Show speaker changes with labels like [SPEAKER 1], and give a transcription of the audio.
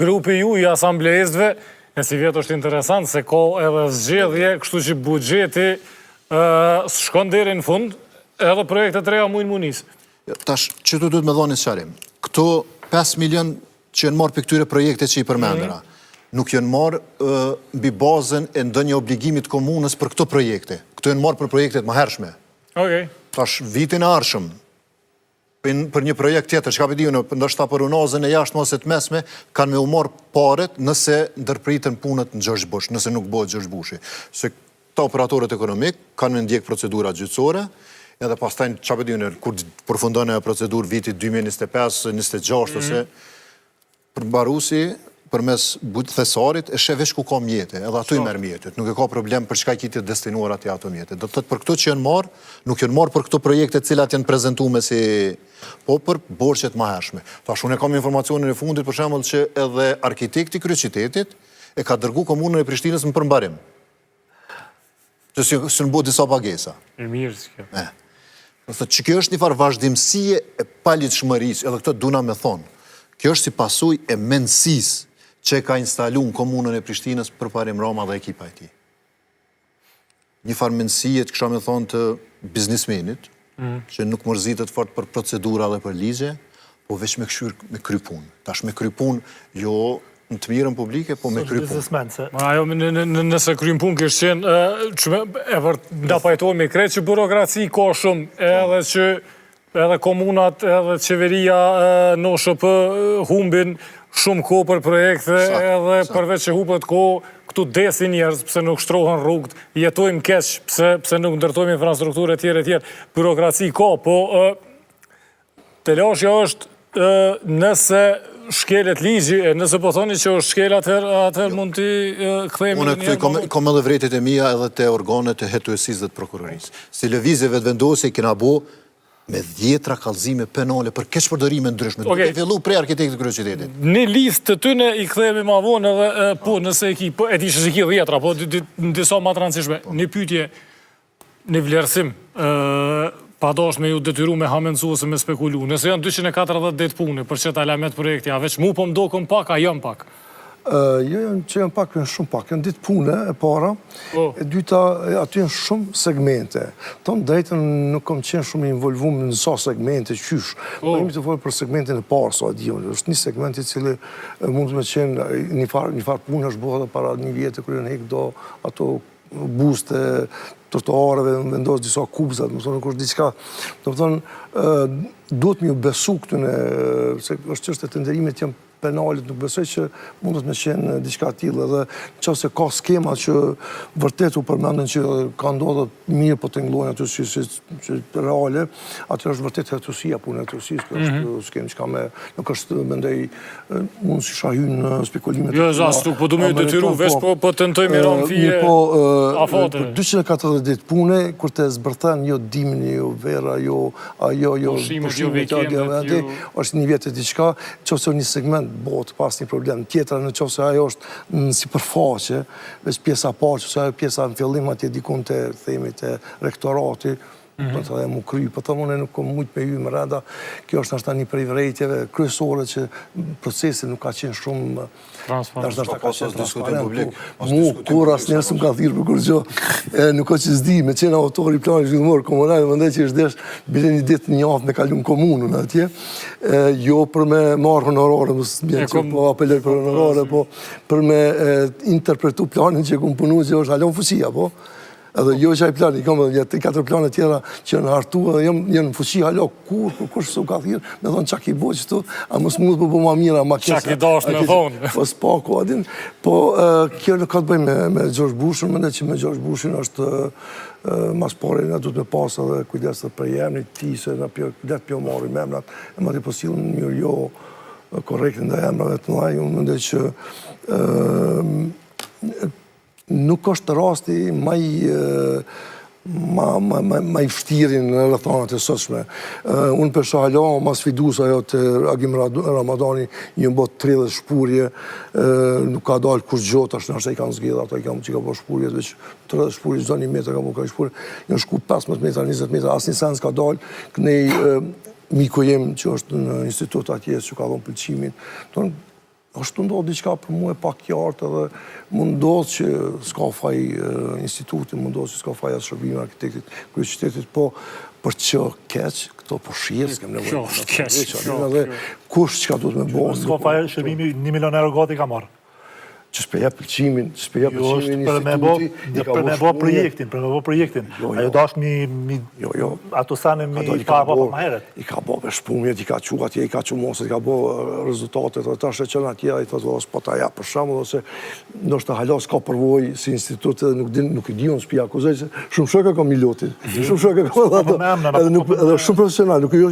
[SPEAKER 1] grupi ju i asamblejistëve, e si vjetë është interesant se ko edhe zgjedhje, kështu që buxheti shkon deri në fund, edhe projektet reja mujnë munis.
[SPEAKER 2] Tash, që tu duhet me dhoni sëqarim? Këto 5 milion që jenë marë për këtyre projekte që i përmendera, nuk jenë marë mbi bazën e ndonjë obligimit komunës për këto projekte. Këto jenë marë për projektet më hershme. Tash, vitin e arshëm, për një projekt tjetër, që ka përdiju në ndoshta për unazën e jashtë mos e të mesme, kanë me u marë paret nëse ndërpritën punët në George Bush, nëse nuk bëhet George Bushi. Se ta operatorët ekonomik kanë me ndjek procedura gjyqësore, edhe pastaj që përdiju në kur përfundon e procedurë vitit 2025-26, ose për barusi, për mes thesarit, e shevesh ku ka mjete, edhe ato i merë mjetet. Nuk e ka problem për çka kitit destinuar ati ato mjetet. Do të thëtë për këto që jenë marë, nuk jenë marë për këto projekte cilat jenë prezentume si, po për borqet ma hershme. Tash unë e kam informacionin e fundit, për shembull që edhe arkitekti kryeqytetit e ka dërgu komunën e Prishtinës në përmbarim. Që së në bo disa pagesa.
[SPEAKER 1] E mirë që kjo.
[SPEAKER 2] Që kjo është një farë vazhdimësie e palitshmërisë, edhe këtë duna me thonë. Kjo është si pasojë e mendësisë që ka instalu në komunën e Prishtinës për parim Rama dhe ekipa e ti. Një farë mendësijet, kësha me thonë të biznismenit, që nuk mërzitet fort për procedura dhe për ligje, po veç me këshyrë me krypun. Tash me krypun, jo në të mirën publike, po me krypun.
[SPEAKER 1] Ajo, nëse krypun kështë qenë, e vërë da pajtojnë me kretë që burokraci ka shumë, edhe që edhe komunat, edhe qeveria në SHP humbin shumë ko për projekte, edhe përveç që hupët ko, këtu desin njerëz, pëse nuk shtrohen rrugët, jetojmë keq, pëse nuk ndërtojmë infrastrukturë e tjere. Burokraci ka, po të lashja është nëse shkelet ligji, nëse po thoni që është shkel atëher mund t'i këthejmë
[SPEAKER 2] Unë këtu kom edhe vretit e mija edhe të organet e hetuesis dhe të prokurorisë. Si lëvizjeve të vendosje kena bo me 10 kallëzime penale për keq përdorime ndryshme. Duke fillu prej arkitektit kryeqytetit.
[SPEAKER 1] Një listë të tyne i kthehemi ma vonë edhe po nëse e di që ki 10, po në disa ma të rëndësishme. Një pyetje, një vlerësim, pa dash me ju detyru me hamencu ose me spekulu. Nëse janë 240 ditë pune për që ta lamet projekti, a veç mu po mdokën pak, a jam pak?
[SPEAKER 3] Jo, që janë pak, janë shumë pak. Janë ditë pune e para, e dyta, aty janë shumë segmente. Tonë drejtën nuk kom qenë shumë involvum në sa segmente, qysh. Po jemi të folë për segmentin e parë, sa e dion. Është një segment i cili mund të me qenë një farë punë është bëhë dhe para një vjetë kërë në hek do ato buste trotuareve, vendosë disa kubzat, më thonë nuk është diçka. Do më thonë, duhet mi u besu këtune, se është qështë e të nderimit jam penalit, nuk besoj që mundet me qenë diçka tillë edhe nëse ka skema që vërtet u përmendën që ka ndodhur mirë po të ngllojnë aty si reale, aty është vërtet hetuesia punë hetuesisë, është skemë që me nuk është mendoj mund si shahyn në spekulimet.
[SPEAKER 1] Jo, ashtu po duhet të detyru veç po tentojmë rënë fije.
[SPEAKER 3] Për 240 ditë pune kur të zbërthen jo dimni, jo vera, jo pushimet, është një vjet e diçka, nëse një segment botë pas një problem tjetër në qoftë se ajo është në sipërfaqe, veç pjesa parë, që ajo pjesa në fillim atje dikun të themi të rektorati, do të dhe mu kry, për të mëne nuk kom mujtë me ju më reda, kjo është nështë një prej vrejtjeve kryesore që procesin nuk ka qenë shumë transparent. Mu, kur asë njerës më ka thirë për kur gjo, nuk ka që zdi, me qenë autori plani zhvillëmor komunal, më ndaj që është desh, bile një ditë një aftë me kalun komunën atje, jo për me marë honorare, mësë bjenë që po apeloj për honorare, po për me interpretu planin që kom punu që është halon fuqia, po. Edhe jo që ajë plani, kam edhe 4 planet tjera që në hartu edhe jenë në fuqi halo, kur s'u ka thirë, me thonë qak i bo që tu, a mësë mund për ma mira, ma kesa.
[SPEAKER 1] Qak i dash me thonë.
[SPEAKER 3] Po s'pako adin, po kjo në ka të bëjmë me George Bushin, mënde që me George Bushin është mas pare në du të me pasë edhe kujdes të për jemni ti, se në kujdet pjo marri me emrat, e ma të posilën njërë jo korektin dhe emrave të nëjë, mënde që nuk është rasti ma i fështirin në rëthanat e sotshme. Unë për shahala, ma sfidus ajo të Agim Ramadani, një mbot 30 shpurje, nuk ka dalë kur gjot, ashtë nështë e i kanë zgjeda, ato i kam që ka po shpurje, veç 30 shpurje, gjdo një metrë ka po ka i shpurje, një shku 15 metra, 20 metra, asë një sens ka dalë, kënej miko jem që është në institut atje, që ka dhonë pëlqimin, është ndodhë diçka për mu e pak qartë edhe më ndodhë që s'ka faj instituti, më ndodhë që s'ka faj asë shërbime arkitektit kryet qytetit, po për që keq, këto po shirë, s'kem nevojë. Dhe kush që ka duhet me bo.
[SPEAKER 4] S'ka faj shërbimi 1 milion euro gati ka marrë.
[SPEAKER 3] Që s'pe jep pëlqimin, instituti.
[SPEAKER 4] Për me bo projektin. Ajo dash ato sane mi pa ma heret.
[SPEAKER 3] I ka bo për shpumjet, i ka qua atje, i ka që mosët, i ka bo rezultatet, dhe ta shë qënë atje, i thotë, po ta ja për shumë, ose nështë të halas ka përvoj si institut, nuk i di unë s'pja akuzaj, se shumë shëka ka milotit, shumë shëka ka edhe shumë profesional, nuk i